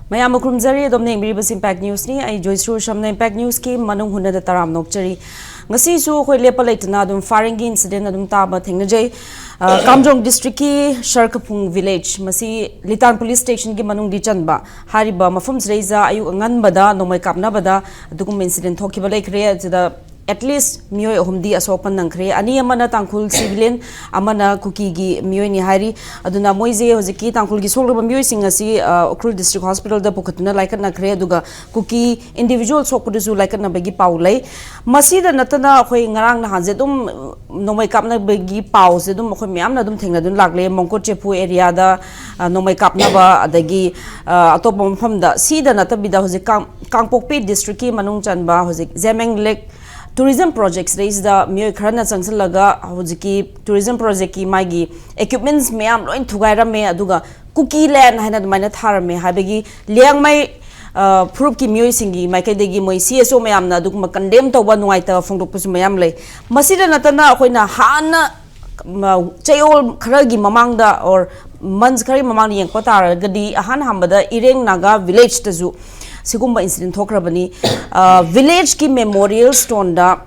Mayam Krumzari, Dominic Ribas Impact News ni, I Joyce Sham Impact News ki, Manung Huna the Taram Nokchari. Ngasi su ko lepalait na dum firing incident na dum taba thingnajay. Kamjong district ki Sharkapung village, masi Litan police station ki Manung Dichanba. Hariba mafums reiza ayu ngan bada, no may kapna bada, dukum incident hoki balay kriya the at least miyoy humdi asopan ng kre ani amana tangkul civilian amana kukigi miyoy ni hari aduna moize hoziki tangkul gi solro miyoy singasi okrul district hospital da pokatuna laikat na kre aduga kuki individual sokudusu laikat na bagi paulay masida natana khoi ngarang na hanje dum nomai kap na bagi pause dum khoi myam na dum thengna dun lagle mongko chepu area da nomai kap na ba adagi atop mafam da sida natabida hozik kangpokpi district ki manung chanba hozik zemeng lake tourism projects raise the myo kharana changsal laga hojiki tourism project ki magi equipments meam loin thugaira me aduga Kukiland haina maina thar me habegi liang mai proof ki myo singi mai kai degi moi CSO meam na dug condemn to ba nuai ta phongdok pu meam le masida natana khoina hana chayol kharagi mamang da or months khari mamang yang patar gadi ahan hambada ireng naga village tazu Sigumba incident Hokrabani village ki memorial stone da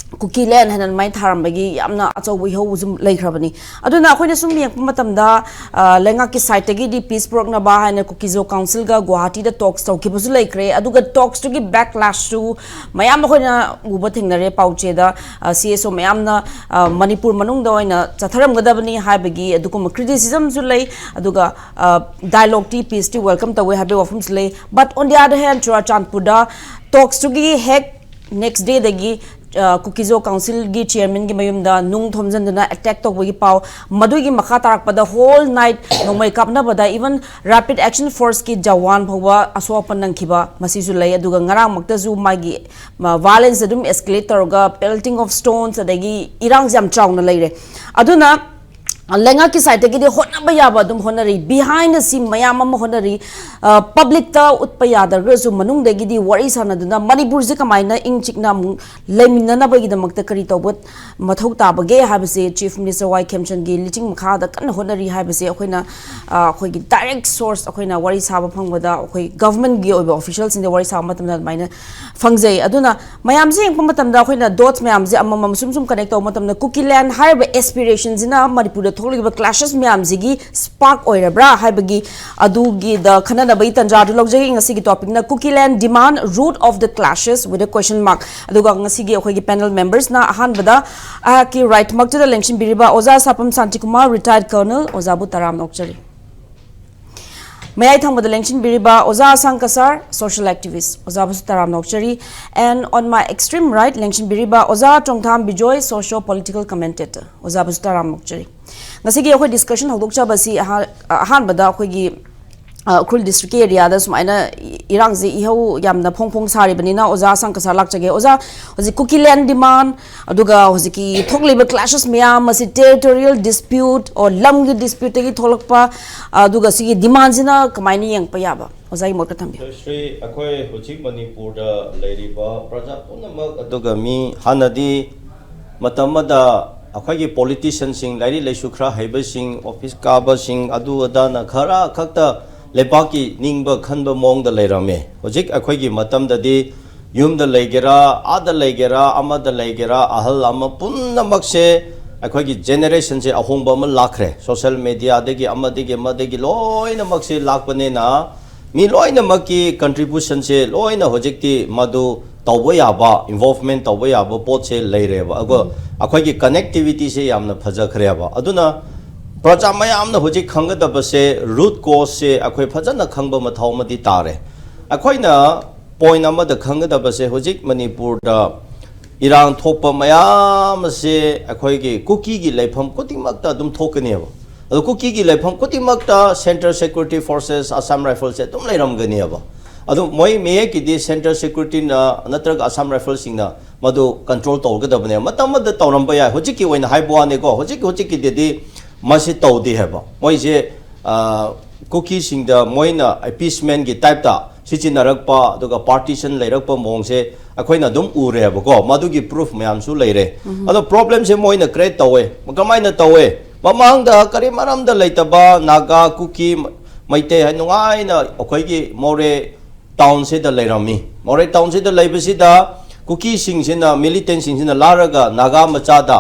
Kukiland hanan mai tharambagi yamna achaw wi ho zum leikrabani aduna khoina sum yang matam da lenga ki site gi di peace program na ba hana Kukizo council ga Guwahati da talks to ki busu leikre aduga talks to gi backlash to mayam khoina uba thingnare pauche da CSO mayam na Manipur manung da oina chatharam gadabani haibagi adukum criticism zu lei aduga dialogue ti peace ti welcome to we habe wafums lei but on the other hand Churachandpur da talks to gi hek next day dagi Kukizo Council gi chairman gi mayumda nung thomjan duna attack to gi paw madu gi makha tarak pada whole night nomai kapna bada even rapid action force ki jawan bhawa asopan nang khiba masisu lay aduga ngarang makta zu magi violence dum escalator ga pelting of stones adagi irang jam chawna leire aduna lenga ki site gi de honna ba ya ba dum honari behind the scene mayam am honari public ta utpaya da resu manung de gi di wari sana duna Manipur je kamaina ing chikna mu leminna na ba gi da makta kari tobot mathau ta ba ge ha ba se chief minister Y Kemchan gi liching makha da kan honari ha ba se akoina akoi gi direct source akoina wari sa ba phangba da akoi government gi oiba officials in the wari sa matam na maina fangjai aduna mayam je ing matam da akoina dots mayam je amma sum connect to matam na Kukiland harba aspirations ina Manipur Tholiba clashes myam zigi spark oirabra haibagi adugi the khanana bai tanjadu logjagi ngasi gi topic na Kukiland demand root of the clashes with a question mark aduga ngasi gi akhoi gi panel members na ahan bada ki right mark to the election biriba Oza Sapam Santi Kumar retired colonel Ozabu Taram Nokchari May I thank the election biriba Oza Sankasar social activist Ozabu Taram Nokchari and on my extreme right election biriba Oza Tongtham Bijoy socio-political commentator Ozabu Taram Nokchari Nasigi akhoi discussion hodok cha basi ahan bada akhoi gi Ukrul district area da sumaina irang ji iho yamna phongphong sari banina Oza Sankasar lakchage Oza hoji Kukiland demand aduga hoji ki thokliba clashes miyam masi territorial dispute or lam gi dispute gi tholakpa aduga sigi demand jina kamaini yang pa yaba Oza imot ka thambi Shri akhoi hoji Manipur da leiriba praja punamak aduga mi hanadi matamada akhoi politicians sing lairi leisu khra haiba sing office kaba sing adu adana khara khakta lepaki ningba khanba mong da leirame hojik akhoi gi matam da di yum da leigera ada leigera amada leigera ahal ama punnamak se akhoi gi generation se ahongba ma lakhre social media de gi amadegi loina mak se lakpane na mi loina maki contribution se loina hojik ti madu tawba yaba involvement tawba yaba pot se leireba ago akhoi gi connectivity se yamna phajakhreba aduna praja mayamna hojik khangadaba se root cause se akhoi phajana khangba mathau madi tare akhoina point amada khangadaba se hojik Manipur da irang thokpa mayam se akhoi gi kuki gi leifam kotimakta dum thokaniba adu kuki gi leifam kotimakta Central Security Forces Assam Rifles se dum leiram ganiba adu moi me ki di Central Security na natrag Assam Rifles singna madu control tawgadabane matamada tawramba ya hojiki oina haibwane ko hojiki de masi tawdi heba moi je kuki singda moina appeasement gi type ta sichinarakpa aduga partition leirakpa mongse akhoina dum ureba ko madugi proof mayam su leire ado problem se moina create tawe kamaina tawe mamang da kari maram da leitaba naga kuki maite hai nungai na akhoi gi more town se da leirami more town se da leibasi da kuki sing sina militant sing sina laraga naga macha da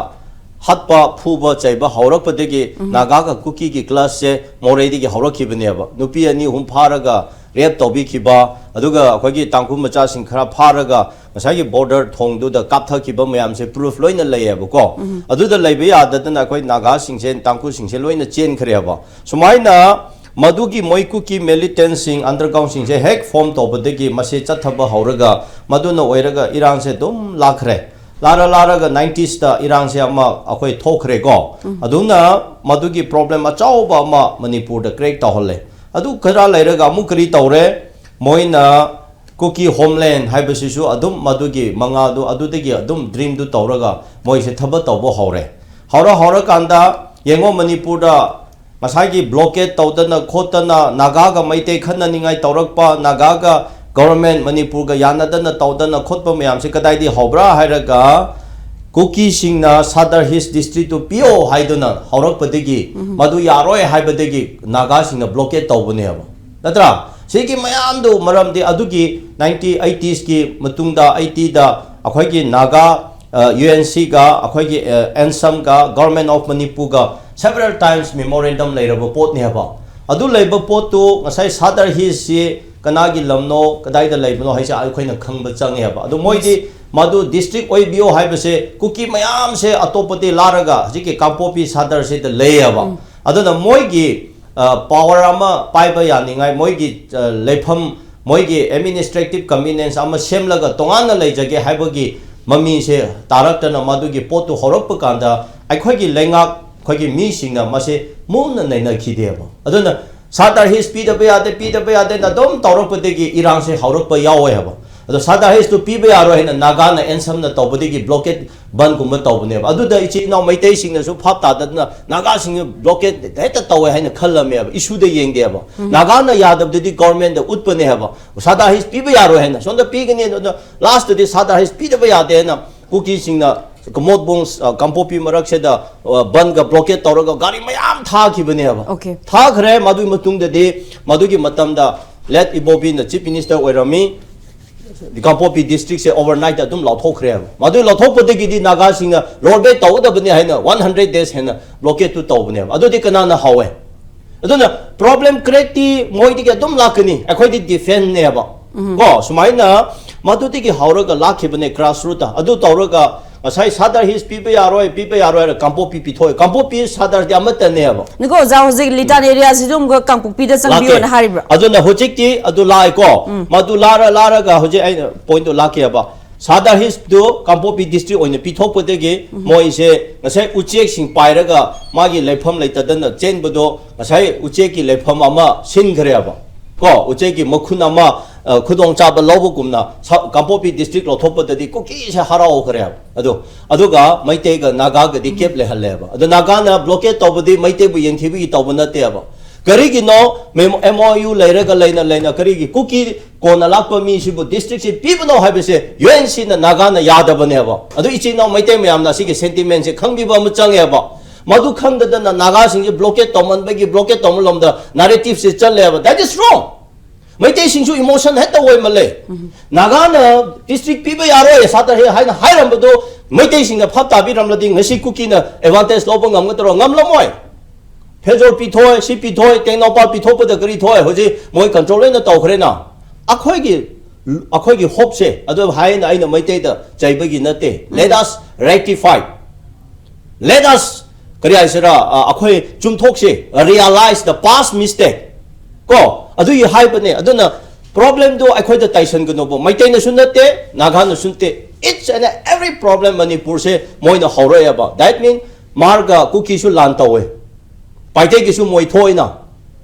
hatpa phuba chaiba haurak padegi naga ka kuki ki class se more di gi haurak khibne ba nupi ani hum pharaga rep tobi khiba aduga akhoi gi tangku macha sing khara pharaga masai gi border thong du da kaptha khiba mayam se proof loina layeba ko adu da laibe adadana akhoi naga sing se tangku sing se loina chen khreaba sumaina Madugi Moikuki militant sing underground sing se hek form to badegi mase chathaba hauraga maduna oiraga Iran se dum lakre lara ga 90s ta Iran se ama akhoi thokre go aduna madugi problem achau ba ma Manipur da crack ta holle adu khara lairaga mukri tawre moina Kuki homeland haibasisu adum madugi manga du adudegi adum dream du tawraga moi se thaba tawbo haura kanda yengo Manipur da Masagi blockade taudana khotana nagaga maite khana ningai taurakpa nagaga government Manipur ga yanadana taudana khotpa mayam se kadai di hobra hairaga Kuki singna Sadar Hills district to pio haiduna haurak padegi madu yaroi haibadegi naga singna blockade taubune aba natra segi mayam do maram de adugi 1980s ki matungda 80 da akhoi gi naga UNC ga akhoi gi ansam ga government of Manipur ga several times memorandum later report ne ba adu labor pot to ngasai Sadar Hills si kanagi lamno kadai da labno haisa aikoina khangba change ba adu moi di madu district oi bio haibase kuki mayam se atopati laraga jiki kampopi Sadar se the lay ba adu na moi gi power ama paiba yaningai moi gi lepham moi gi administrative convenience ama semlaga tongana leijage haibagi mami se taraktana madu gi pot to horok pa kanda aikoi gi lengak khogi mi singna mase mona naina khideba aduna Sadar Hills pida ade na dom tawrakpadegi Iran se haurakpa yawe haba adu Sadar Hills to piba yaro hena naga na ensam na tawbadegi blockade ban gumba tawbne ba adu da ichi na maitei singna su phap ta dadna naga sing blockade heta tawe hena khallame ba issue de yengde ba naga na yadab de government da utpane haba Sadar Hills piba yaro hena sonda pigni last de Sadar Hills pida ade na kuki singna Kamot bongs kampopi marak se da ban ga blockade tawraga gari mayam tha khibane ba okay tha khre madu matung de madugi matam da let ibobi na chief minister oirami the kampopi district se overnight adum lauthok khre madu lauthok podegi di naga singa roadway tawda bane haina 100 days haina blockade tu tawbane adu di kana na hawe aduna problem create ti moi di adum lakani akhoi di defend ne ba ko sumaina madu di ki hauraga lakhibane grassroots adu tawraga asai Sadar Hills pipa yaroi kampopi pithoy kampopi Sadar dia matane aba niko za hozik litan area sidum ga kampopi da sangbio na haribra aduna hojikti adu lai ko madu lara ga hoje ai point to laki aba Sadar Hills do kampopi district oine pithok podege moi se ngasai uchek sing pairaga magi lepham leitadana chenbodo ngasai uchek ki lepham ama sin gre aba ko uchek ki makhun ama khudong chaba lobugumna kampopi district lo thopodadi ko ki se harao kare aduga maite ga naga ga dikep le haleba adu naga na blockade tobodi maite bu yengthibi tobona te aba kari gi no MOU leiraga leina kari gi kuki kona lakpa mi sibu district se pibno habese UNC na naga na yadabane aba adu ichi no maite mayam na sigi sentiment se khangbi ba mu change aba madu khangda na naga sing blockade toman bagi blockade tomlomda narrative se challe aba that is wrong Maite singsu emotion heta way male naga na district piba yaro Sadar he haina hairam bado maite singa phap tabi ramlading ngasi kuki na advantage lobang ngamgatro ngamlamoy phejor pithoi si pithoi tengnopa pithopada kari thoi hoji moi control na tawkhre na akhoi gi hope se adu haina aina maite da chaibagi nate let us rectify let us kari aisara akhoi chumthok se realize the past mistake ko adu yi haibane aduna problem do akhoi da taison gno bo maite na sunate naga na sunte each and every problem Manipur se moina horoya ba that mean marga kuki su lantawe paite ki su moi thoina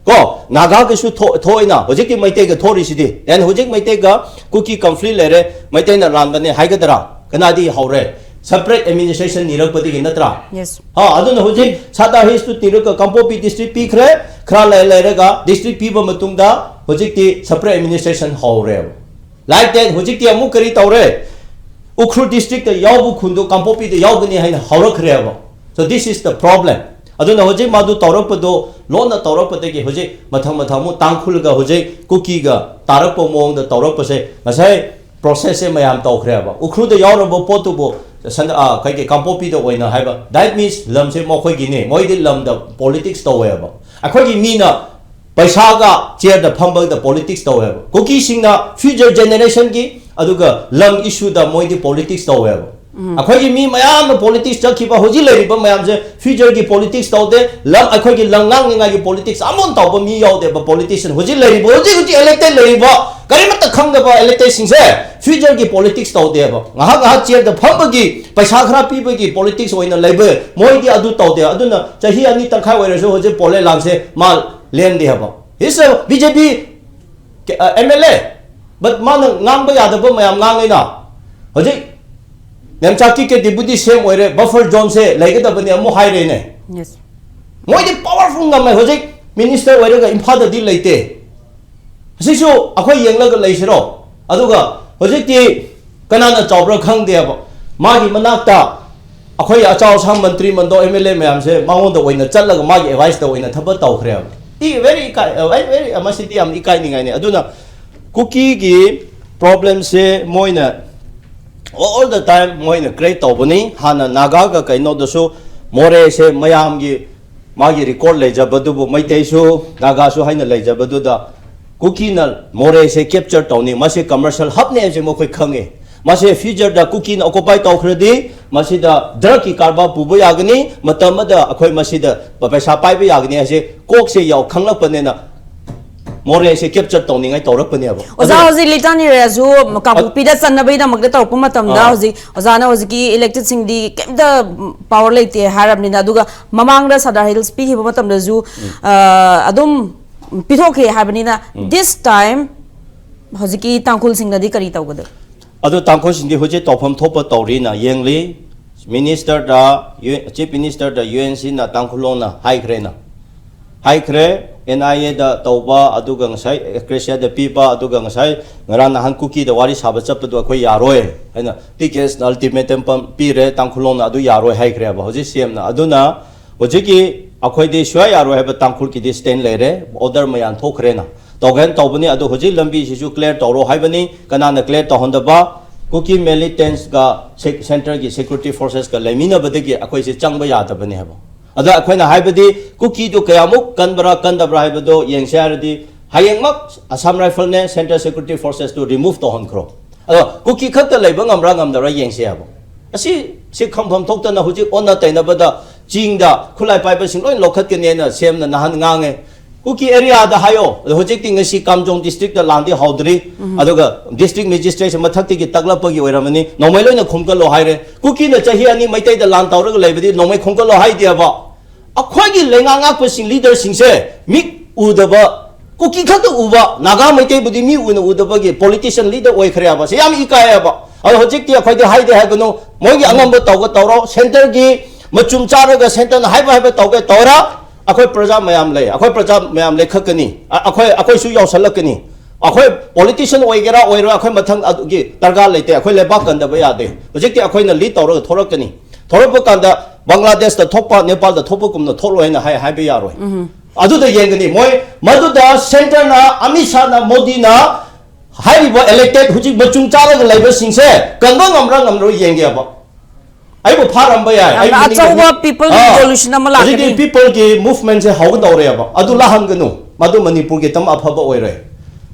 ko naga ki su thoina hojik ki maite ga thori sidi then hojik maite ga kuki conflict lere maite na ranbane haigadara kanadi hore separate administration nirakpati gi natra yes aduna hojik Sadar Hills tu tiraka kampopi district pikre khra lairaga district piba matungda hojik ti separate administration hore like that hojik ti amu kari tawre Ukhru district the yabu khundo kampopi the yabuni haina haurakre so this is the problem aduna hoje madu torapado lona torapade hoje mathang tangkhulga hoje cookie ga tarappo mong da torapase masai process se mayam tawkhreba ukhru da yawrabo potu bo san kai ke kampopi da oina haiba that means lam se mo khoi gi ne moi di lam da politics taweba akhoi gi mina paisa ga chair da phamba da politics taweba cookie singna future generation gi aduga lam issue da moi di politics taweba akhoi gi mi mayam politics chakhiba hoji leriba mayam se future gi politics tawde lam akhoi gi langnang nga gi politics amon tawba mi yawde ba politician hoji leriba hoji elected leriba karimata khangdaba elected singse future gi politics tawde ba ngaha chair da phamba gi paisa khara piba gi politics oina lebe moi di adu tawde aduna chahi ani tangkhai oiraso hoji pole langse mal len de ba is a BJP MLA but man ngangba yadaba mayam ngangaina hoji Nemchaki ke deputy same oire buffer zone se laigedabani amu haire ne yes moi di powerful ngam hojik minister oire ga imphal da di leite hasisu akhoi yengla ga leisiro aduga hojik ti kanana chawbra khang de ba magi manakta akhoi achaw sang mantri mando MLA mayam se mangon da oina challaga magi advice da oina thaba tawkhre I very amasiti am ikai ningai ne aduna cookie gi problem se moina all the time moina create tawbani hana naga ga kaino dasu more se mayam gi magi record lejabadu bu maitei su naga su haina lejabadu da cookie na more se capture tawni mase commercial hub ne je mo khoi khange mase future da cookie na occupy tawkhredi mase da drug ki karba pubu yagni matam da akhoi mase da paisa pai ba yagni ase kok se yaw khanglak panena more se capture tawni ngai tawrak pane aba oza hoji litani rezu kapu pida sannabai da magda tawpa matam da hoji oza na hoji ki elected sing di kemda power leite harabni na duga mamang da sadar hills pi hiba matam da zu adum pithoke habani na this time hoji ki tangkhul sing na di kari tawgada adu tangkhul sing di hoje tawpham thopa tawri na yengli minister da chief minister da UNC na tangkhulo na high khre NIA da tawba aduga ngasai Acacia da pipa aduga ngasai ngaran han cookie da wari saba chap du akhoi yaroi haina tickets na ultimatum pam pi re tangkhulon na adu yaroi hai khre ba hoji CM na aduna hoji ki akhoi de shwa yaroi ha ba tangkhul ki de stand le re order mayan thokre na togen tawbani adu hoji lambi sisu clear tawro hai bani kana na clear tahon da ba cookie militants ga center ki security forces ka lemina badagi akhoi se changba ya da bani ha ba ada akhoi na hai badi cookie do kayamuk kandabra hai bado yengshardi hayengmak Assam Rifle ne Center Security Forces to remove to honkro ado cookie khakta leibang amra ngamdara yengse abo asi si khampham thokta na huji onna taina bada jingda khulai pai ba sing loi lokhat ke ne na sem na nahan ngange cookie area da hayo huji ting si Kamjong district da landi haudri adoga district magistrate mathakti ki taglapagi oiramani nomai loi na khumkalo haire cookie na chahi ani maitai da lan tawra leibadi nomai khumkalo hai dia ba akhoi gi lenga ngak pa sing leader sing se mik udaba cookie khak uba naga maitai budi mi una udaba gi politician leader oi khre ba se yam ikaya ba ado hojik ti akhoi de hai de ha gno moi gi angam ba tawga tawro center gi machum chara ga center na hai ba tawga tawra akhoi praja mayam le khakani akhoi su yaw salakani akhoi politician oi gera oi ra akhoi mathang gi targa leite akhoi le ba kan da ba ya de hojik ti akhoi na lead tawra thorakani thorak kan da Bangladesh da thopa Nepal da thopa kum na thoroi na hai be yaroi adu da yengani moi madu da center na Amisha na Modi na hai ba elected huji bachung chara ga laiba singse kangba ngamro yenge ba ai bo pharam ba ya ai achawa people revolution amala lakani people ki movement se haw dawre ba adu la han gnu madu Manipur ki tam aphaba oiroi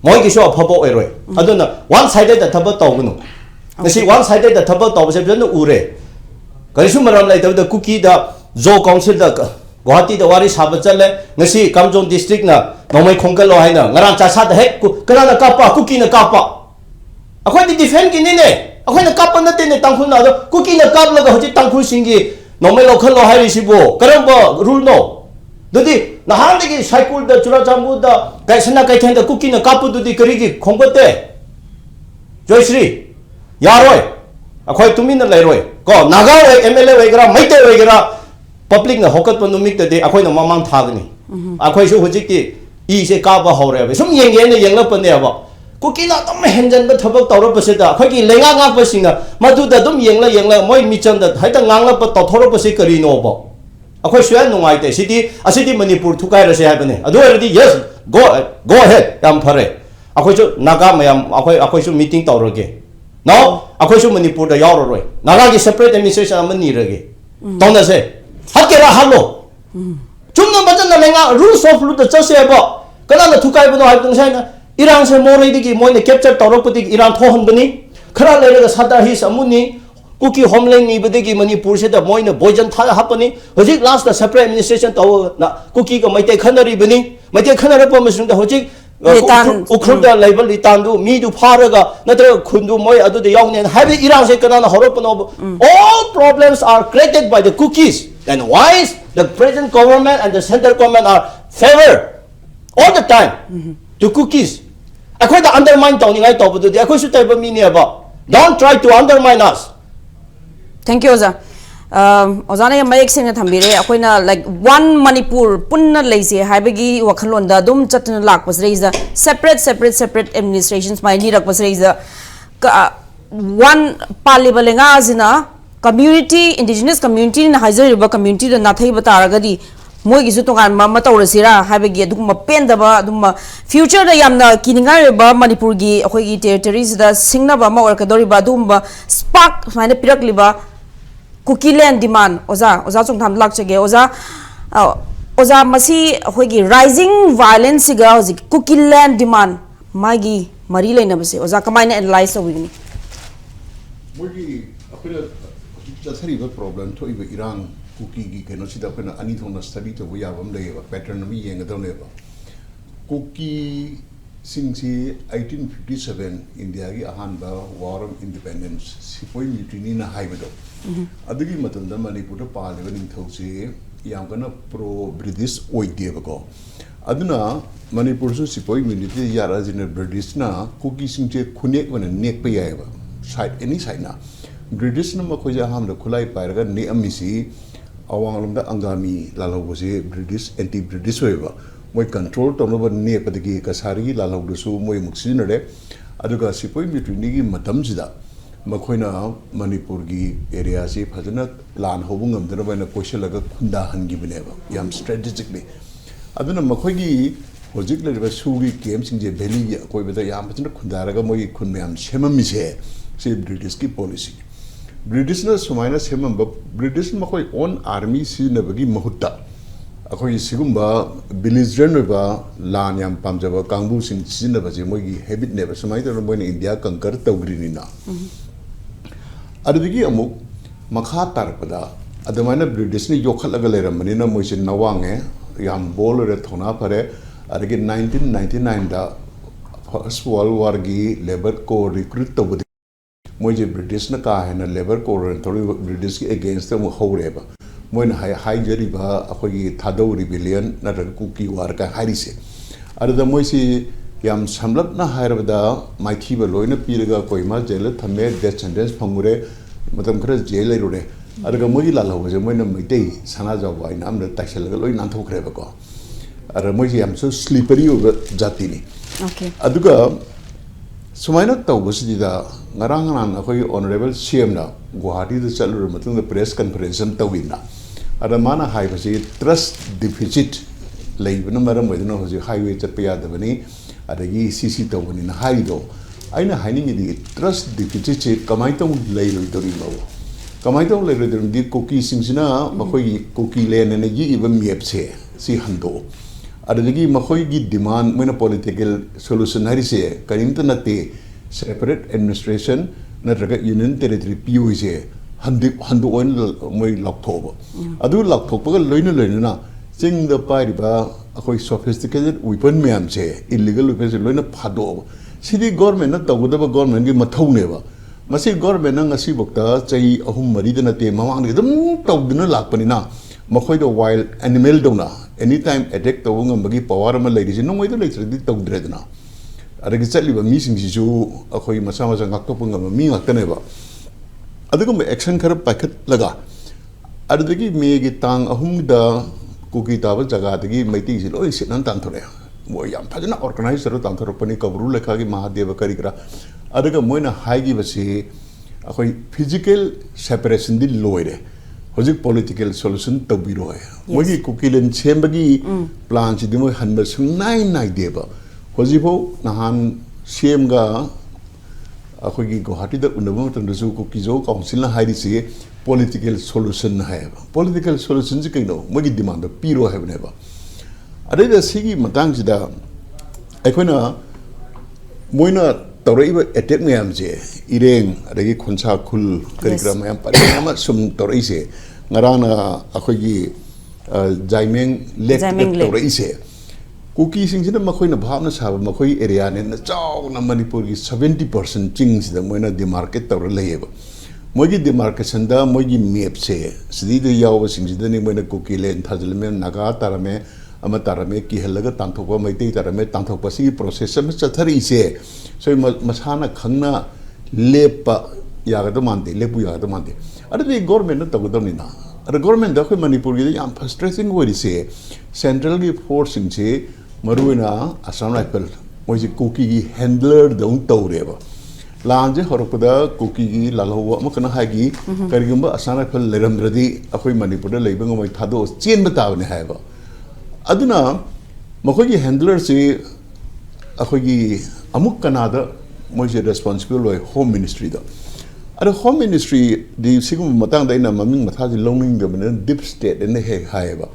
moi ki so aphaba oiroi adu na one sided da thaba tawgnu nasi one sided da thaba taw se bjan ure karisu maram lai da cookie da zo council da Guwahati da wari saba chale ngasi Kamjong district na nomai khongkalo haina ngaran cha sa da he kana na kapa cookie na kapa akhoi di defend ki ne akhoi na kapa na te ne tangkhul na do cookie na kap la ga hoji tangkhul singi nomai lokhalo hai risibo karamba rule no dodi na han de ki cycle da chura chambu da kaisana kai then da cookie na kap du di kari ki khongkote Joyshri yaroi akhoi tumi na lairoi ko naga MLA wegera maite wegera public na hokat panumik de akhoi na mamang thagni akhoi su hojik ti I se ka ba hore ba sum yenge ne yengla pane ba cookie na tam henjan ba thabak tawra ba se da akhoi ki lenga nga ba singa madu da dum yengla moi micham da haita ngangla pa to thoro ba se kari no ba अखोई स्वयं नुंगाइते city Manipur थुकाइरसे हाइबने अदु already yes go ahead yam phare अखोई जो नागा मयाम अखोई जो meeting तौरगे now अखोई जो मणिपुर दा यावररोय नागा की सेपरेट एडमिनिस्ट्रेशन अमन निरगे तौनसे हकेरा हलो चुमना बजन लेंगा रूल्स ऑफ लू द चसेबो कना थुकाइबनो हाइबदों साइना इरान से मोरेदिगी मोइने कैप्चर तौरपति इरान थोहनबनी खरा लेरगा सादा हिस अमुनी कुकी होमलैंड निबदगी मणिपुर से द मोइने बोइजन था हापनी होजिक लास्ट द सेपरेट एडमिनिस्ट्रेशन तौ ना कुकी को मैते खनरिबनी मैते खनरपो मसुंग द होजिक उखरुदा लेवल लितांदु मीदु फारगा नत्र खुंदु मोय अदु द यावने हाबि इरान से कना हरोपनो all problems are created by the cookies and why is the present government and the central government are favor all the time to cookies akhoi da undermine tawningai tawbudu de akhoi su taiba mini aba don't try to undermine us. Thank you Oza. Oza na mayek sing na thambire akoina like one Manipur punna leise haibagi wakhalon da dum chatna lak was raise separate administrations mai ni rak was raise one palibalenga zina community indigenous community na haizer ba community da nathai bataragadi moi gisu tongan ma tawrasira haibagi adum pendaba adum future da yamna kininga ba Manipur gi akhoi gi territories da singna ba ma orkadori ba dum ba spark maine pirak liba Kukiland demand oza chung tham lak chege oza masi akhoi gi rising violence ga ozi Kukiland demand magi mari leina base oza kamaina analyze awigni mogi apela chathari ba problem thoi ba Iran Kuki gi keno sida apena ani thona study to ya bam le ba pattern mi yeng da le ba Kuki singsi 1857 India gi ahan ba war of independence sipoi mutiny na haibado adigi matanda Manipur pa le ning those yam kana pro British oide ba ko aduna Manipur su sipoi mutiny yara jin British na Kuki singche khunek bana nek pa yai ba side any side na British na ma khoja ham da khulai pa ra ne amisi awang da angami lalo bose British anti British hoiba moi control tawnoba ne padagi kasari lalo dusu moi muksinare aduga sipoi mutiny gi matam sida makoina Manipur gi area si phajana plan hobungam dana bana koshalaga khunda hangi bineba yam strategically aduna makoi gi hojik le ba sugi kem singje valley gi koi beda yam phajana khunda raga moi khun myam semami se se British ki policy British na sumaina semam ba British makoi own army si na bagi mahutta akoi sigumba belligerent ba lan yam pamjaba kangbu sing sin ba je moi gi habit ne ba sumai to moi India conquer tawgrini na adigi amuk makha tarpada adamana British ni yokhalaga leramani na moi sin nawange yam bol re thona pare adigi 1999 da first world war gi labor ko recruit tawdi moi je British na ka hai na labor ko thori British ki against them hore ba moi na hai jari ba akoi thadau rebellion na Kuki war ka harise adada moi si yam samlap na hairabada maiki ba loina piraga koima jail thame death sentence phangure matam khara jail ai rode adaga moi la law je moi na mai sana jaw ba ina am taxel ga loi nan thokre ba ko ara moi yam so slippery over jati ni okay aduga sumaina tawbusidi da ngarang nan akoi honorable CM na Guwahati da chalu matung da press conference tawina ada mana hai basi trust deficit leibna maram wedna hoji highway chapya da bani adagi CC tawani na haido aina haini ni trust deficit che kamai tong leiro dori lo kamai tong leiro dori di Kuki singsina makoi Kukiland ne gi ibam yep se si hando adagi makoi gi demand mena political solution hari se karimta nate separate administration na raga union territory PU se handu on moi lokthoba adu lokthopa ga loina na sing the pai ba akoi sophisticated weapon myam se illegal weapons loina phado sidi government na tawda ba government gi mathau ne ba masi government na ngasi bokta chai ahum mari da nate mamang ni dum tawduna lakpani na makoi do wild animal dona anytime attack tawung bagi power ma lai ri no moi do lai di tawdredna adagi chali ba mi sing ji ju akoi masa ngak to pung mi ngak tane ba adugo me action khar pakhat laga adagi me gi tang ahum da Kuki taba jaga dagi maiti ji loi sinan tan thore mo yam phajana organize ro tan thor pani kabru lekha gi mahadeva karikra adaga moina hai gi basi akoi physical separation di loire hojik political solution tabiro hai mogi Kukiland sembagi plan chi dimo hanba sung nai deba hojibo nahan semga akhoi Guwahati da unabam tan su Kukijo council na hairi se political solution hai political solution ji kaino mogi demand piro hai ne ba adai da sigi matang ji da akhona moina tawraiba attack mayam je ireng adagi khonsa khul karikra mayam pari ama sum tawrai se ngarana akhoi gi jaimeng lek tawrai se Kuki sing sida makhoi na bhavna sab makhoi area ne na chaw na Manipur gi 70% ching sida moina demarcate tawra layeba mogi demarcation da mogi map se sidi de yaw sing sida ni moina Kukiland thajlme naga tarame ama tarame ki helaga tangthokwa maitei tarame tangthokpa si process ma chathari se so masana khangna lepa yagada mande lepu yagada mande adi government na tawdam ni na adi government da khoi Manipur gi yam frustrating wori se central gi force sing se maruina Assam Rifle moji Kuki gi handler dong tawreba lanje horopada Kuki gi lalawa ma kana hagi karigumba Assam Rifle leramdradi akhoi Manipur da leibang mai thado chen batawne haiba aduna makhoi gi handler se akhoi gi amuk kanada moji responsible loi home ministry da ada home ministry di sigum matang da ina maming matha ji longning da bana deep state ne he haiba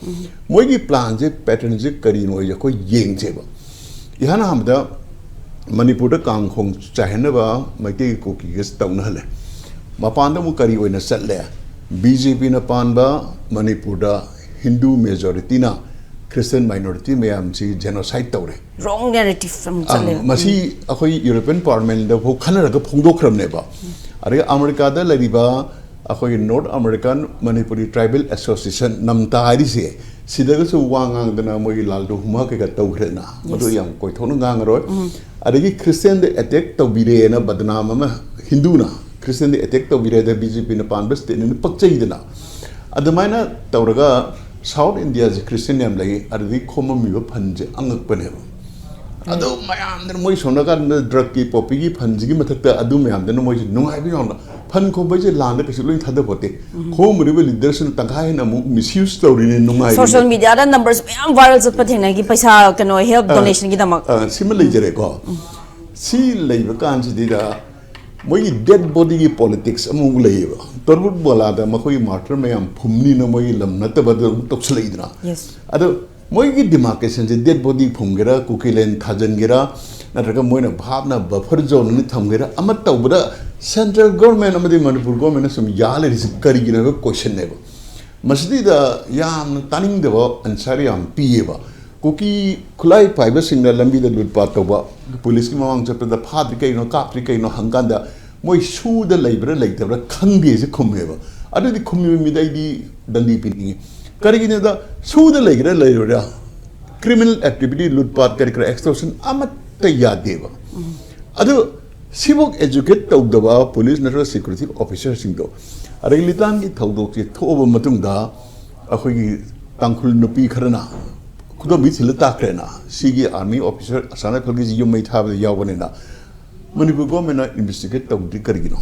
mogi plan je pattern je kari no ya ko yeng je ba ihana hamda Manipur da kang khong chahna ba maite Kuki ges tawna le mapan da mu kari oina satle BJP na pan ba Manipur da Hindu majority na Christian minority mayam si genocide tawre wrong narrative from chale masi akhoi European Parliament da bho khana ga phongdokram ne ba are America da lariba akhoi North American Manipuri Tribal Association namta ari se sidaga su wangang dana moi laldo huma ke ga tawhrena madu yam koi thonu ngang ro are gi Christian de attack tawbire na badnam ma Hindu na Christian de attack tawbire da BJP na pan bas te ne pakchai dana adamaina tawraga South India ji Christian yam lai ardi khoma mi ba phanje angak pane adu mayam den moi sona ka drug ki popi ki phanji gi mathak ta adu mayam den moi nungai bi on phan ko bai je lan da kisu loi thada bote khom ri ba leadership tangkai na mu misuse story ne nungai social media da numbers mayam viral zat pathina gi paisa kano help donation gi damak sim lai jere ko si lai ba kan ji da moi dead body ki politics amung lai ba torbut bola da makoi martyr mayam phumni na moi lam na ta ba tokshlai dina yes ado moi gi demarcation je dead body phumgera Kukiland thajangera natraga moina bhavna buffer zone ni thamgera ama tawbra central government amadi Manipur government sum yale ris kari gina question ne ba masdi da yam taning de ba answer yam piye ba Kuki khulai paiba singna lambi da lutpa tawba police ki mawang chapta da phadri kai no kapri kai no hanganda moi su da laibra laitabra khangbe je khumbe ba adu di khummi mi dai di dandi pini karigine da su da laigra laira criminal activity lutpat karikra extortion amatta yadeba adu sibok educate tawdaba police national security officer singdo arilitan gi tawdok che thoba matung da akhoi gi tangkhul nupi kharana kudo mi thil ta krena sigi army officer asana phagi ji yumai thab yawbane na Manipur government na investigate tawdi karigino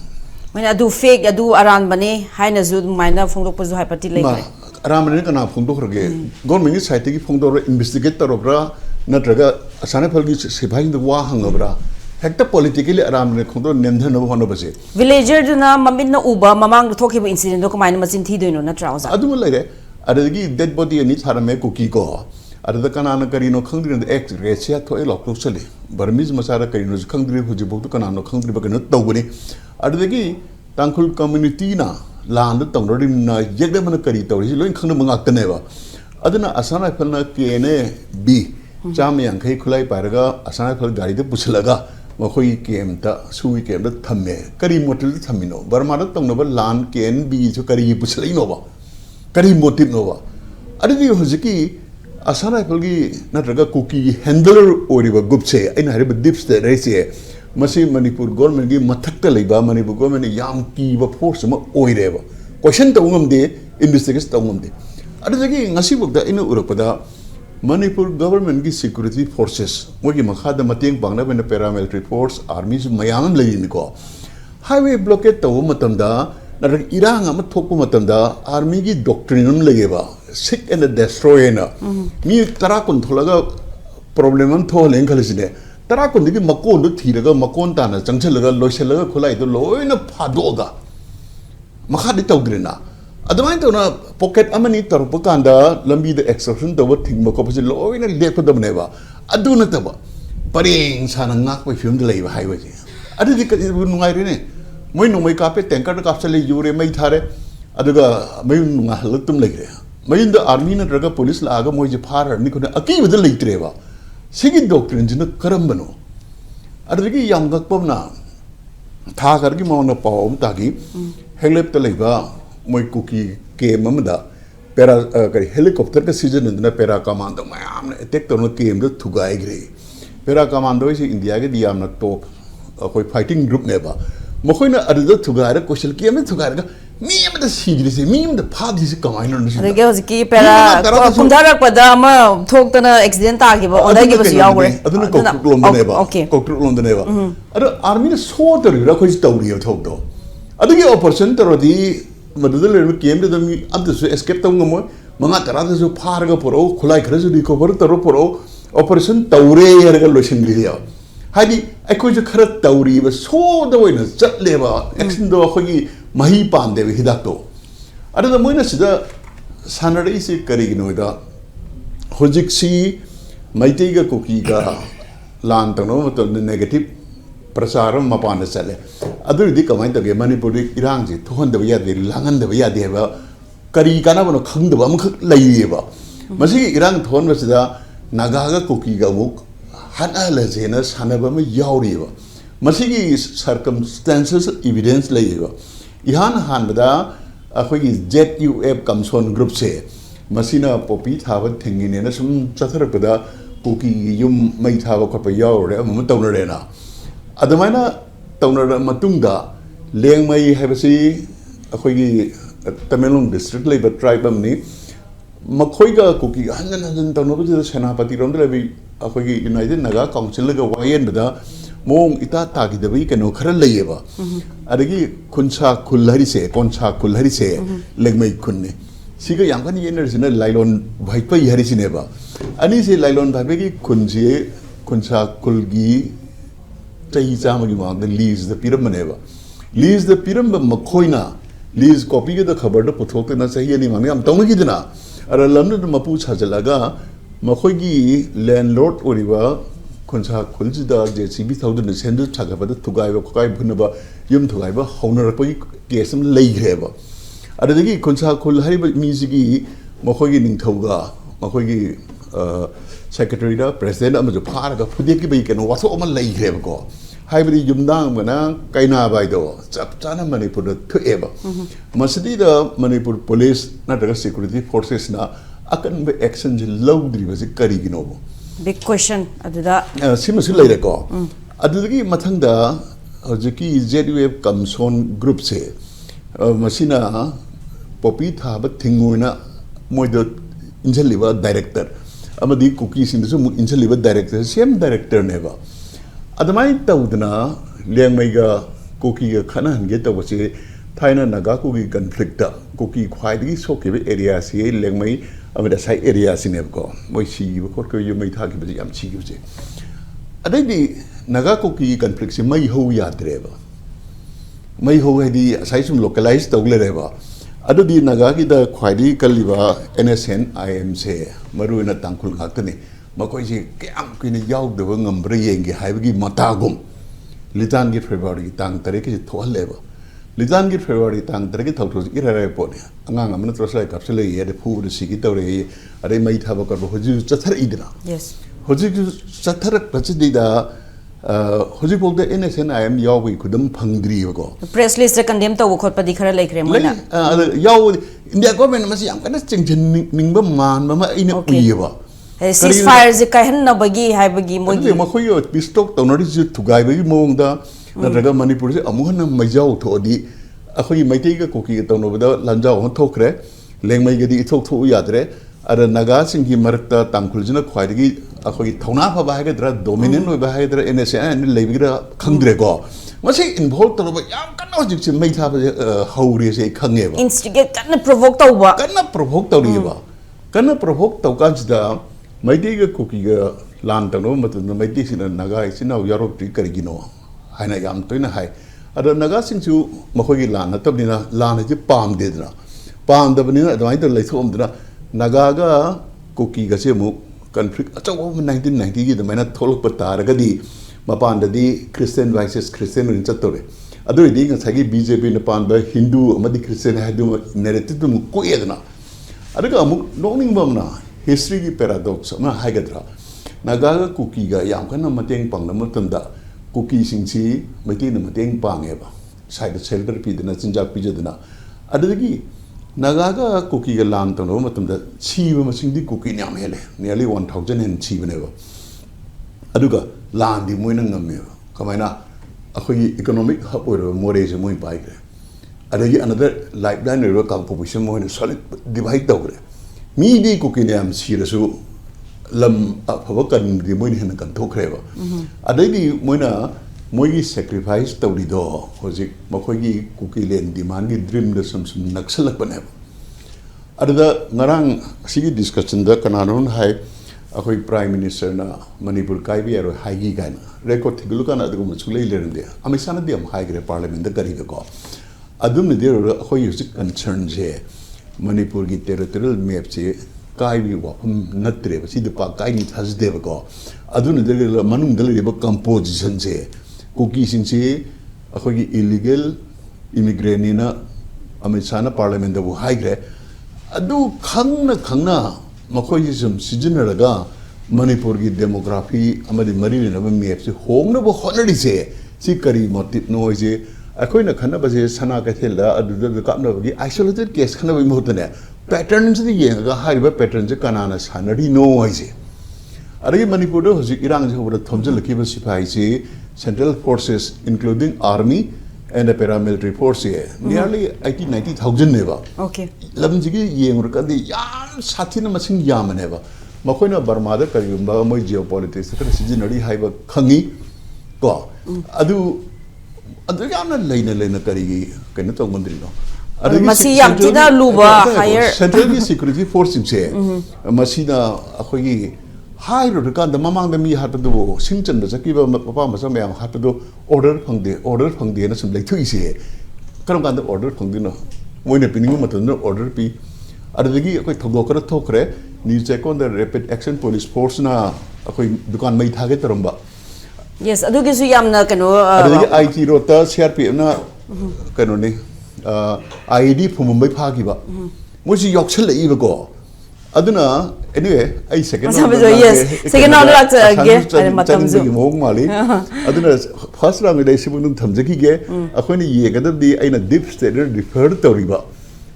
mana adu fake adu aran bane haina zu maina phongdok pazu hyperti lai aram ne kana phongdok rage government gi site gi phongdok investigate tarobra natraga asana phagi sibai da wa hangabra hekta politically aram ne khongdo nemdhan no hono base villager na mamin na uba mamang thokiba incident do kamaina machin thi doino na trouser adu lare adagi dead body ani tharame Kuki ko adada kanana karino khangdri na ex resia thoi lok tok chale Burmese masara karino khangdri huji bok kanano khangdri ba kana tawbani adagi tangkhul community na land tawrori na yegda mana kari tawri loin khangna mangak tane ba adana asana phalna kene b cham yankhai khulai paraga asana phal gari de puslaga makhoi kem ta sui kem da thamme kari motil thamino Burma da tawna ba land ken b jo kari puslai no ba kari motive no ba adagi hojiki asana phagi natraga Kuki handler oriba gupse aina hariba dips the race masi Manipur government gi mathakta leiba Manipur government yam ki ba force ma oireba question tawngam de investigate tawngam de adagi ngasi bokda ina uropada Manipur government gi security forces mogi makhada mateng bangna bena paramilitary force armies mayam lein ko highway blockade taw matamda narak irang am thokpu matamda army gi doctrine am legeba seek and destroy na mi tara kun tholaga problem am thol eng khalisine tara kun digi makon do thiraga makon ta na changchalaga loisalaga khulai do loina phadoga makha di tawgrina adamai to na pocket amani tarpukanda lambi the exception to what thing mako pasi loina lepadam neba aduna taba paring sana ngak pe film de lei highway adu di nungai rene moi nungai ka pe tanker ka chale yure mai thare aduga mai nunga halatum legre mai the army na draga police la aga moi je phar ni ko aki bud leitreba sigi doctrine jina karambano adu gi yam gak pomna tha gar gi mauna pawm ta gi helep te leiba moi kuki ke mamda pera helicopter ka season na pera commando mayam attack to no kem do thugai gre pera commando is India ke diam na top koi fighting group neba mokoina adda thugara koshal ki ame thugara mi am da sigri se mi am da phad is kamai no nsi ade ke ki pera kumdarak pada ma thok tana accident ta gi ba odai gi bas yawre aduna kokru lom neba kokru lom neba ado army na so tor ra khoi tawri thok do adu gi operation tor di madudal le kem de mi am da escape tong mo manga tara da so phar ga poro khulai khara so recover tor poro operation tawre yarga losin liya hadi akhoi je khara tawri ba so da waina chat leba action do khoi mahi pan de hidak to ada moina sida sanare se kari gi noida hojik si maitei ga koki ga lan tano to negative prasaram mapan chale adu di kamai to ge manipuri irang ji thon da ya de langan da ya de ba kari kana bono khang da ba am khak lai ba masi irang thon ba sida naga ga koki ga muk hana la jena sanaba ma yauri ba masi gi circumstances evidence lai ba ihan han da akhoi gi ZUF kamson group se masina popi thawa thingine na sum chathar pada koki yum mai thawa khop yaure am tawnare na adamaina tawnara matungda leng mai habasi akhoi gi Tamelong district lai ba tribe amni makhoi ga koki hanan tawno ba senapati rom da bi akhoi gi United Naga Council ga wayen da mong ita tagi da bi kano khara layeba adagi kuncha khulhari se koncha khulhari se legmai khunne siga yang kan yener sina lailon bhai pa yari sine ba ani se lailon bhai gi kunje kuncha khulgi tai jama gi ma the leaves the pyramid ba leaves the pyramid makhoina leaves copy ge da khabar da puthok na sahi ani mami am tawna gi dina ara lamna mapu chajalaga makhoi gi landlord oriba konsa khuljida JCB thousand sendu thagaba thugai ba khokai bhunaba yum thugai ba honar ko kesam leigreba adagi konsa khul hariba misigi mokhoi ning thoga mokhoi secretary da president am jo phar ga phudi ki bai ken waso am leigreba ko haibri yumdang mana kaina bai do chap chana manipur da thueba masidi da manipur police na daga security forces na akan be action ji lawdri ba ji kari gino big question aduda simasu leire ko adudagi mathangda hojiki ZUF kamson group se masina popi thaba thingoina moido injaliba director amadi cookie sindu mu injaliba director same director neba adamai tawdna lengmai ga cookie ga khana hange tawse thaina naga cookie conflict cookie khwaidigi sokibe area se lengmai amada sai area sineb ko moi si ko ko yu mai tha ki bi am chi gi je adai di naga ko ki conflict se mai ho ya dreba mai ho di sai sum localize to le reba adu di naga ki da khwaidi kaliba NSN IM se maru na tangkul ngak ni makoi ji kyam ki ni yaw de ngam bre yeng gi hai gi matagum litan gi February tang tare ki thol leba litan gi February tang tare ki thotro irare po ne angang amna trosai kapsule ye de phu de sigi tawre are mai thaba kar hoji chathar idna yes hoji chathar pachidi da hoji bol de NSN IM yaw wi khudam phangdri ko press list re condemn to khot pa dikhara laikre moina yaw India government masi am kana chingchen ningba man ma ina uiba ceasefire je kai han na bagi hai bagi mo gi ma khoy pistok tonori ji thugai bagi mong da na daga Manipur se amuhan na majau tho di akhoi maitei ga koki ga tono da lanjau ho thokre lengmai ga di thok tho yadre ara naga sing gi marta tangkhul jina khwai gi akhoi thona pha ba ga dra dominant oi ba ga dra NSN ni leibi ga khangdre ko masi involve to ba yam kan hojik se mai tha ba haure se khange ba instigate kan provoke tawba kana provoke tawri ba kana provoke taw kan da mai de ga kuki ga lan ta no mat mai de sina naga sina yarok tri kari gino haina yam toina hai ada naga sing chu makhoi gi lan na tab ni na lan ji pam de dra pam da bani na adai to lai thom dra naga ga kuki ga se mu conflict achaw 1990 gi da mai na tholok pa tar ga di mapan da di Christian versus Christian rin chat tore adu di nga sagi BJP na pan ba Hindu amadi Christian ha du narrative mu ko edna adu ga mu noning bam na history gi paradox ma ha ga dra naga ga kuki ga yam kana mateng pang na matam da kuki sing chi mati na mateng pang e ba side shelter pi dina chinja pi jadna adu gi naga ga kuki ga lan to no matam da chi ba ma sing di kuki nyam hele nearly 1000 hen chi bane ba adu ga lan di moina ngame kamaina akhoi economic hub or more is moi pai gre adagi another lifeline ro ka population moina solid divide tawre mi di ko kinam sirasu lam afawakan di moina hen kan thokre ba adagi moina moi sacrifice tawri do hoji makhoi gi Kukiland demand gi dream da sam naksalak bane adada ngarang sigi discussion da kananon hai akoi prime minister na Manipur kai bi aro haigi gan record thigulu kana adu mu chulei lerinde amisana di am haigre parliament da kari ko adum ne der akoi use concern je Manipur gi territorial map che kai bi wa natre ba si de pa kai ni thas de ko adu ne der manung dal ri ba composition je kuki sin che akoi gi illegal immigrant ni na amisana parliament da bu haigre adu khangna makhoi jisum sijinaraga Manipur gi demography amadi mari na map se hongna bo honari se si kari motive no je akoi na khana ba je sana ka thela adu da ka na gi isolated case khana ba mohut ne patterns ni ye ga hari ba pattern je kana na sanari no je ari Manipur do hoji irang je hobra thomjal ki ba sipai je central forces including army and a paramilitary force here nearly 80-90,000 neva okay lamjigi yengur kadi yam sathina masing yam neva makoina Burma da kariyumba moi geopolitics ka sijinari haiba khangi ko adu yamna leina karigi kaina tongondri no masi yam tina luba higher central security force se masina akhoi hai ro ka da mamang da mi hat do singchan da ki ba papa ma sam yang hat do order phangde na sum lai thui se karam kan da order phangde no moi ne pining ma tan order pi adagi akoi thogo kara thokre ni check on the rapid action police force na akoi dukan mai thage taramba yes adugi su yamna kano adagi IT ro ta CRPF na kano ni ID phumbai phagi ba moi si yoksel lai ba ko aduna anyway I second yes second round lak again and matam zu mong mali aduna first round dai sibun thamjaki ge akhoni ye gadab di aina deep state refer toriba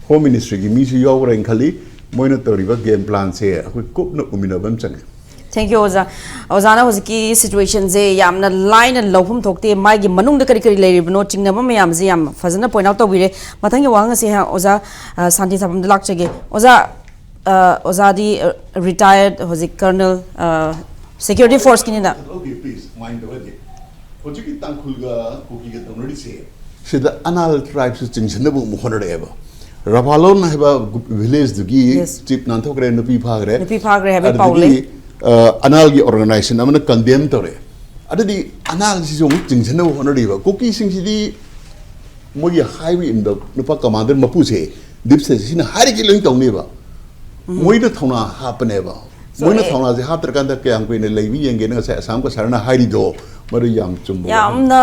home ministry gi mi su yaw ren khali moina toriba game plan se akhoi kup na umina bam chang thank you oza ozana hoziki situation je yamna line and lofum thokte mai gi manung da kari kari leiribno chingna ma yam je yam fazana point out tawire mathangi wanga se ha oza santi sabam lak chege oza Ozadi retired hozik colonel security force kinina okay please mind the way hojiki tangkhul ga kuki ga tonori se sida anal tribes chingchna bu mohonare eba rabalon heba village dugi chief nanthokre nupi phagre heba paule anal gi organization amana condemn tore adadi anal si jong chingchna bu honore eba kuki sing sidi mogi highway in the nupa commander mapu se dip se sina hari ki loin tongni ba moina thona hapne ba moina thona je hapter kan da kyang ko ne leibi yenge na sa asam ko sarana hairi do maru yam chumbo yamna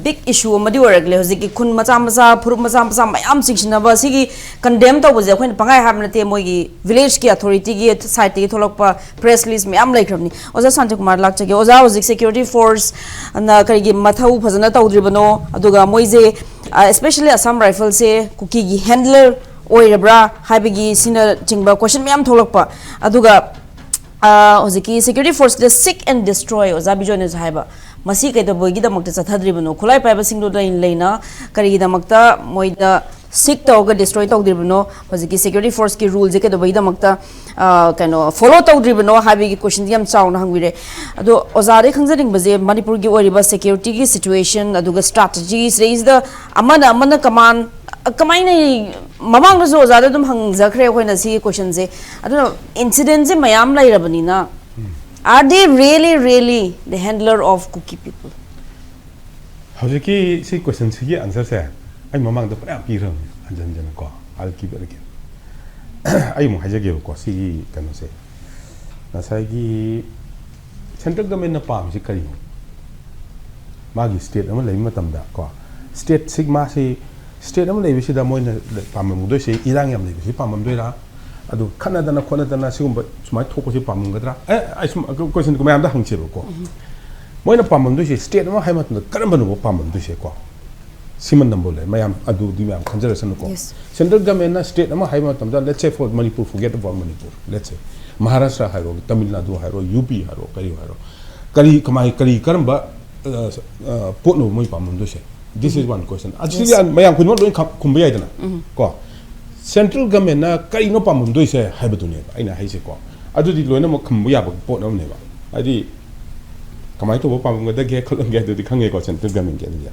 big issue madi oragle hoziki khun macha phuru macha mayam singchina ba sigi condemn to boje khoin pangai hamna te mogi village ki authority ki site ki tholok pa press release mayam laikramni oza sanjay kumar lak chage oza hozik security force na kari gi mathau phajana tawdribano aduga moije especially Assam rifle se kuki gi handler oirabra haibigi sina chingba question mayam tholokpa aduga hoziki security force the seek and destroy oza bijon is haiba masi kai da boigi da makta chathadribano khulai paiba singdo lain leina kari da makta moida sik tawga destroy tawdribano hojiki security force ki rule je ke da boigi da makta kano follow tawdribano habi ki question yam chawna hangwire ado ozare khangjaring baje manipur gi oriba security ki situation aduga strategies raise the amana command kamaina mamang na so ozare dum hangjakhre hoina si question je ado incident je mayam lairabani na are they really the handler of Kuki people? How's the question? The answer is, I'm among the Piram and then I'll keep it again. I'm Hajagi, Kosi, can say. Nasagi central government of Palm, Sikari Magi state, I'm a lame matamda. State Sigma say, state, I'm a lady, the Moina Pamamudo say, Iranian lady, Pamamdera. Ado Canada na Canada na sigum but my talk was Pamungadra. I question to my other hungchiro. When a Pamundushi state, no hammer to the Karamano Pamundushi. Simon Nambole, my ado the consideration. Central government state, no hammer to let's say for Manipur, forget about Manipur. Let's say Maharashtra Haro, Tamil Nadu Haro, UP Haro, Kari Haro. Kari Kamai Kari Karamba put no muy Pamundushi. This is one question. Actually, my uncle not doing Kumbaya. Central government na kari no pamundo ise haibadune aina haise ko adu di loina mo khumbu ya pot no ne ba adi kamai to pamunga da ge kholong ge di khange ko central government ge ya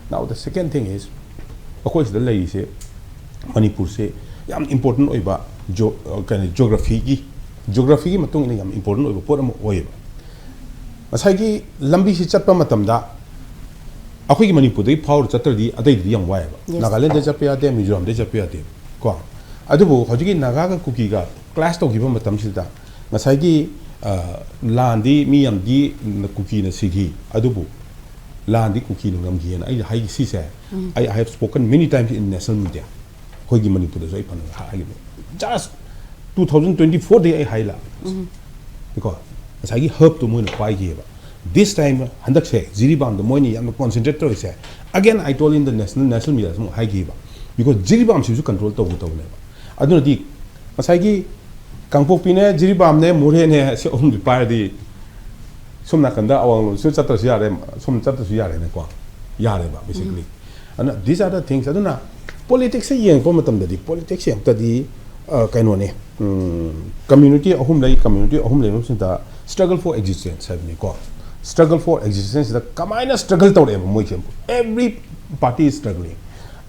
now the second thing is of course the lay se Manipur se yam important oiba geography gi matung ne yam important oiba pot mo oiba masai gi lambi si chatpa matam da akoi gi Manipur dei power chatter di adai di yam wai ba Nagaland de chapya de Mizoram de chapya de ko adubu hojigi naga Kuki ga class to giba matam sida masagi landi mi yam di Kuki na sigi adubu landi Kuki ngam gi na ai hai si se I have spoken many times in national media hogi Manipur so ipan ha just 2024 day ai haila because masagi help to mo na pai gi ba this time handak se jiribam the moini yam concentrate to se again I told in the national media mo hai gi ba because jiribam sisu control to ne aduna di masagi kangpok pine jiribam ne more ne se om di par di somna kanda awang so chatta su yare som chatta su yare ne ko yare ba basically and these are the things aduna politics yeng po matam di politics yeng ta di kaino ne community ahum lai no sinta struggle for existence have ne ko struggle for existence the kamaina struggle to mo every party is struggling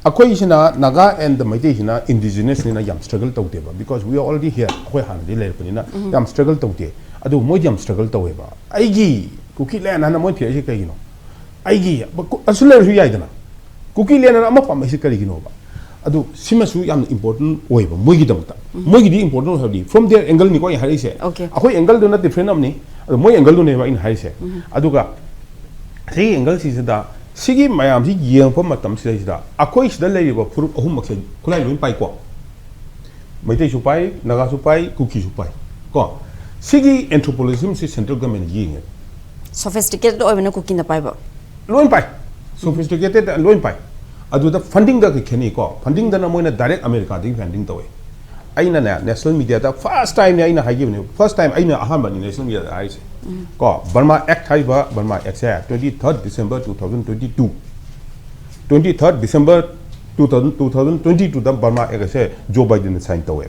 Akoi hina Naga and the Maite hina indigenous nina yam struggle to deba because we are already here. Akoi han di le punina yam struggle to de. Adu mo yam struggle to eba. Aigi Kukiland hana mo pia kai gino. Aigi asule ru yai dana. Kukiland na ma pam kai gino ba. Adu simasu yam important oeba mo gi damta. Mo gi di important habdi from their angle ni ko hai se. Akoi angle do na different amni. Adu mo angle do ne ba in hai se. Adu ga sei angle si da Sigi mayam si yang pun matam sida sida. Aku is dalam lagi apa fruit ahum maksud. Kulai luin pai ko. Maite supai, Naga supai, Kuki supai. Ko. Sigi anthropology si central government yang. Sophisticated or even Kuki na pai ba. Luin pai. Sophisticated luin pai. Adu da funding da kini ko. Funding da na mo na direct America di funding tawe. Aina na national media da first time ni aina hagi ni. First time aina aham bani national media da aise. Ko Burma Act hai ba Burma Act hai 23rd December 2022 23rd December 2022 da Burma Act hai Joe Biden sign tawe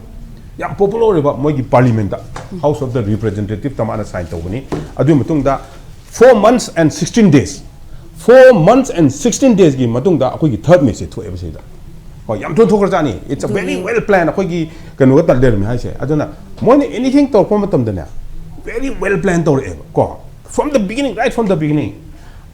yam popular ba moi gi parliament da House of the Representative tamana sign tawe ni adu matung da 4 months and 16 days 4 months and 16 days gi matung da akoi gi third message to ebe da ko yam thon thokar jani it's a very well planned akoi gi kanu ga tal der mi hai se aduna moi anything to pom matam da na very well planned to from the beginning, right from the beginning.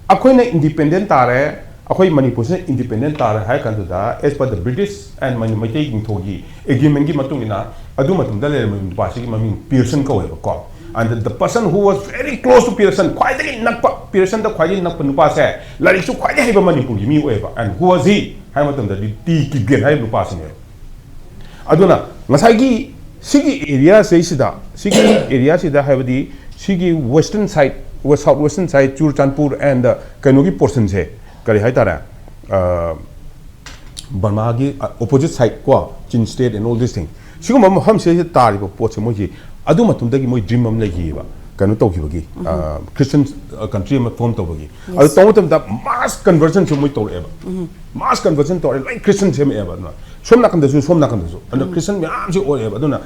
Akoi na independent tare, akoi Manipur se independent tare hai kan da as per the British and Manipur ging thogi agreement gi matung ina adu matung da le pasi gi mamin Pearson ko and the person who was very close to Pearson quite nakpa Pearson da quite nakpa nupa se lari su quite hai ba Manipur gi mi oeba and who was he hai matung da ti ki gen hai nupa se aduna ngasai gi Sigi area say sida Sigi area sida have the Sigi western side southwestern side Churchandpur and Kanogi portion se kari hai tara Burma gi opposite side ko Chin state and all this thing Sigo mam ham se tari po pot se mo ji adu matum da gi mo dream am la gi ba kanu tawkhibagi Christian country ma form tawbagi adu tawtam da mass conversion chu moi tawre ba mass conversion tawre like Christian sem eba na somna kan da su and Christian me am chu ore ba duna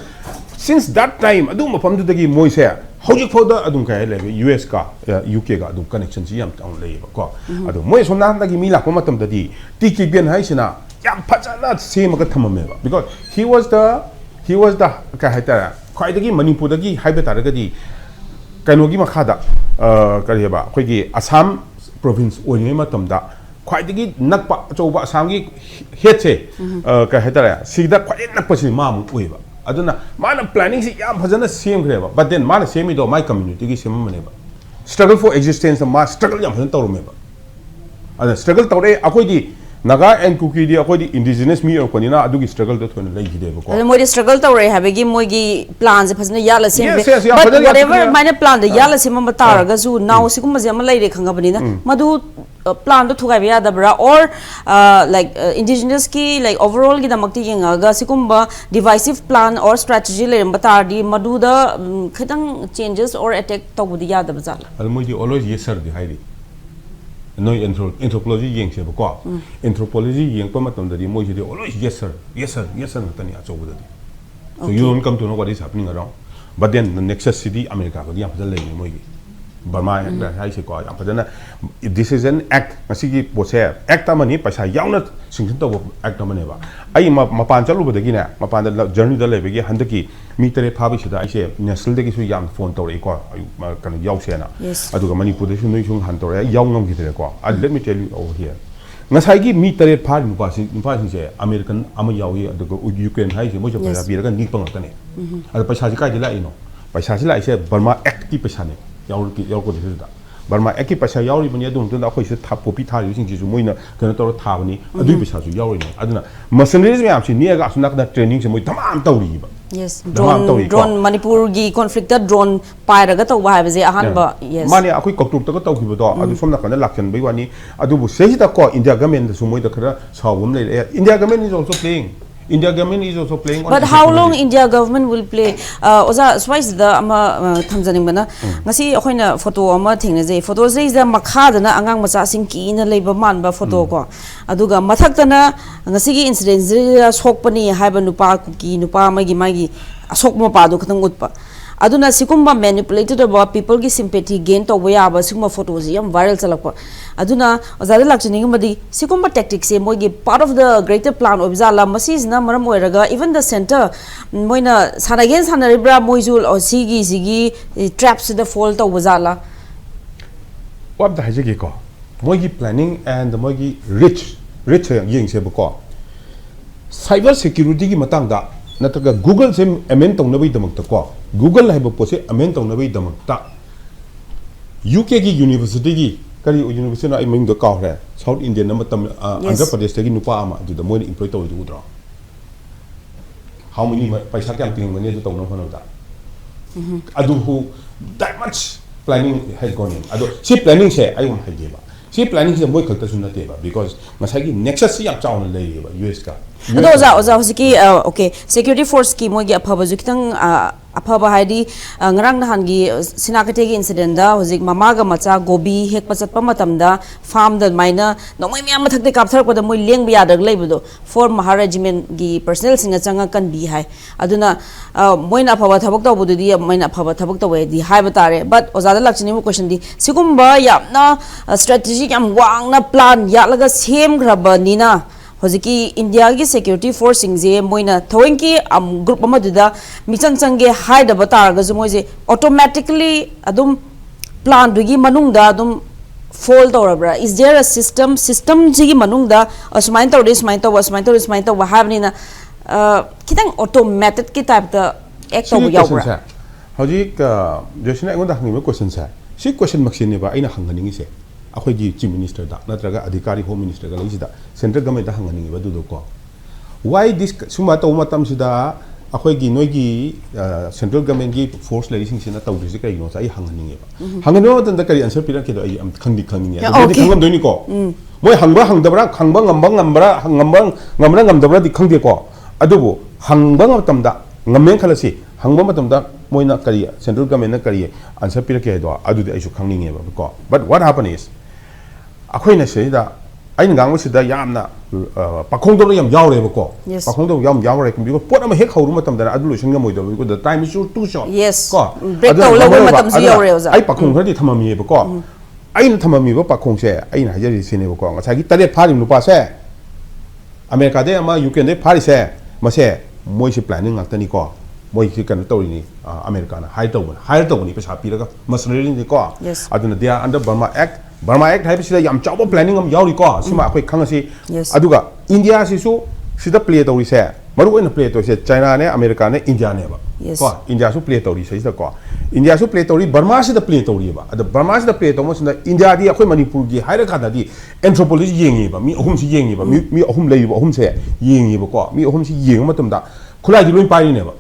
since that time adu ma pam du dagi moi se hojik phoda adum ka le US ka UK ga adum connection ji yam tawn le ba ko adu moi somna dagi mi la ko matam da di tiki bien hai sina yam phajana sem ga thamame ba because he was the ka haita khwai dagi Manipur dagi haibe tar ga di kainogi makhada kariba khoigi Assam province oinge matamda khwaidagi nakpa choba Assam gi hetse ka hetara sida khwai nakpa si mamu oiba aduna mana planning si yam phajana sem greba but then mana semi do my community gi sem mane ba struggle for existence ma struggle yam phajana tawrume ba ada struggle tawre akoi di Naga and Kuki di akoi di indigenous mi ko nina adugi struggle to thona lai gide ba ko moi struggle tawre habegi moi gi plans phasna yala sem yes, but whatever mine plan the yala sem ma taraga zu now sikum ma lai re khanga bani na madu plan to thugai ya da bra or like indigenous ki like overall gi damakti yenga ga sikum ba divisive plan or strategy le batar di madu da khitang changes or attack to budi ya da bazal al moi di always yes sir di hairi no anthropology yeng se ba ko anthropology yeng pa matam da di moi di always yes sir tani a chobu da di so you don't come to know what is happening around but then the next city America ko di am phajal lai moi gi Burma hai se ko am phajana this is an act masigi pose act amani paisa yauna singsin to act amane ba ai mapan chalu ba dagi na mapan da journey da lebe gi handaki mi tere phabi sida ai se national dagi su yam phone to re ko kan yaw se na aduga Manipur da su noi sung han to re yaw ngam gi tere ko let me tell you over here ngasai gi mi tere phar nu pa sin se American ama yaw yi aduga Ukraine hai se mo je pa bi ra kan ni pang ta ne adu paisa ji kai di la ino paisa ji la se Burma act ki paisa ne yaw ko de da Burma act ki paisa yaw ri bani adung da khoi se tha popi tha yu sing ji su moina kan to tha bani adu paisa su yaw ri aduna mercenaries me am si ni ga su nak da training se moi tamam taw ri ba yes drone Manipur gi conflict da drone paira ga taw ba ha je ahan ba yes mani akoi koktuk ta ga taw ki ba do adu somna kan lakchan bai wani adu bu se da ko India government da su moi da khara sawum le India government is also playing but how long India government will play oza swice the ama thamjaning bana ngasi akhoina photo ama thengna je photo je is the makha dana angang macha sing ki na leiba man ba photo ko aduga mathak dana ngasi gi incident sokpani haiba nupa ki nupa magi asok ma pa do khatang utpa aduna sikumba manipulated about people ki sympathy gain to way aba sikuma photos yam viral chalakpa aduna azada lakchini madi sikumba tactics se mogi part of the greater plan obzala masis na maram oiraga even the center moina sanagen sanaribra moizul or sigi traps the fall to wazala what the hajegi ko mogi planning and the mogi rich yeng se ko cyber security ki matang da nataga Google se amend tong nabai damak ta ko Google hai ba pose amend tong nabai damak ta UK ki university ki kari university na I ming do ka re South Indian na matam Andhra Pradesh ki nupa ama du da moi employ to du dra how many paisa kyam ting mane du tong na hono da adu who that much planning has gone in adu si planning se ai hai ge ba si planning se moi khalta sunna te ba because masagi nexus si yak chawn le ba US ka oza hosiki okay security force ki mogi aphaba ju kitang aphaba haidi ngarang nahan gi sinakate gi incident da hosik mama ga macha gobi hek pa chatpa matam da farm da maina nomai myam mathak de kapthar ko da moi leng bi adag leibudo for maharajiment gi personnel singa changa kan bi hai aduna moina aphaba thabak taw budu di moina aphaba thabak taw di hai batare but oza da lakchini mo question di sigumba yamna strategy yam wang na plan ya laga sem graba nina hojiki India ki security force singje moina thoinki group amaduda mission change hide batar ga jumoje automatically adum plan dugi manungda adum fall torabra is there a system jigi manungda asmain to this main to habni na kitang automated ki type the act to yawra hojik joshina ngonda hangi question sa si question maksine ba aina hanganingi se akhoi gi chief minister da natraga adhikari home minister ga laisida central government da hangani ba du ko why this suma to matam sida akhoi gi noi gi central government gi force laising sina taw disi kai no sai hangani ba hangano tan da kari answer pirak ke do ai am khangdi khangni ya di khangam doi ni ko moi hangdabra ngamra di khangde ko adubu hangba matam da ngamen khalasi hangba matam da moina kari central government na kari answer pira ke do adu de aisu khangning ba ko but what happened is akhoi na se da ain gang si da yamna pakhong do yam yaw re ba ko pakhong do yam yaw re ko pot am hek hawru matam da adu lo sing moi do ko the time is too short ko break to lo matam su yaw re ai pakhong khadi thamami ba ko ain thamami ba pakhong se ain hajari sine ba ko ngasagi tare phari nu pa se America de ama UK de phari se ma se moi si planning ngak tani ko moi ki kan to ni America na hire to ni pesa pi la machinery ni ko aduna dia under Burma Act hai pesi yam chaw planning am yaw ri ko sima akhoi khang si aduga India si su sida play to ri se maru en play to se China ne America ne India ne ba ko India su play to ri se da ko India su play to ri Burma si da play to ri ba ad Burma si da play to mo sin da India di akhoi Manipur gi hire ka da di anthropology yengi ba mi ahum si yengi ba mi ahum lei ba ahum se yengi ba ko mi ahum si yeng ma tum da khulai di loin pai ne ba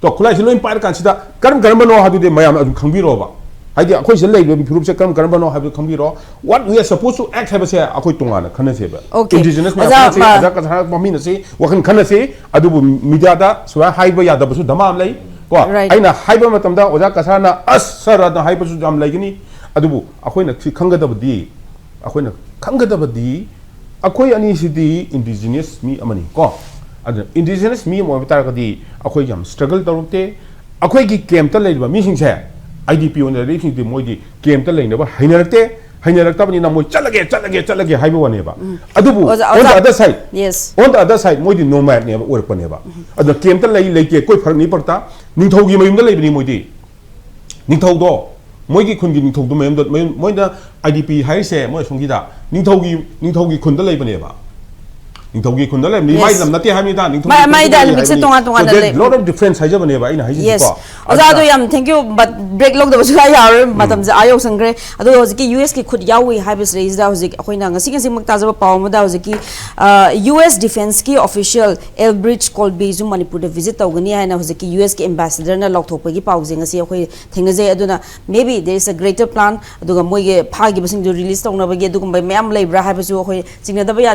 to khulai si loin pai kan si da karam no hadu de mayam adum khangbi ro ba haidi akhoi se lei bi group se karam no hadu khangbi ro what we are supposed to act have se akhoi tunga na khana se ba indigenous ma se aja ka thara ba mi na se wakan khana se adu media da swa hai ba ya da su damam lei ko aina hai ba matam da oja ka sa na asara da hai ba su jam lei gini adu akhoi na si khanga da bdi akhoi na khanga da bdi akhoi ani si di indigenous mi amani ko indigenous me mo bitar ka di akhoi jam struggle tarukte akhoi gi kem ta leiba mi sing se IDP on the racing di moi di kem ta leina ba hainarakta bani na moi chalage haiba wane ba adubu on the other side on the other side moi di nomad ne ba or pa ne ba adu kem ta lei ke koi farak ni parta ningthau gi mayum da leibani moi di ningthau do moi gi khun gi ningthau do mayum do moi da IDP hai se moi song gi da ningthau gi khun da leibani ba Ningthaugi kundale mi mai lam nati hami da ningthaugi mai da mix tonga da le lot of difference haja bane ba ina haji ko oza do yam thank you but break log da basula yar matam za ayo sangre ado hoziki US ki khud yawi habis raise da hozik akoina ngasi ngasi makta za paw ma da hoziki US defense ki official Elbridge Colby zu Manipur da visit tawgani haina hoziki US ki ambassador na lokthok gi paw jeng ngasi akoi thengna je aduna maybe there is a greater plan aduga moi ge phagi basing do release tawna ba ge adugum bai mayam leibra habisu akoi chingna da ba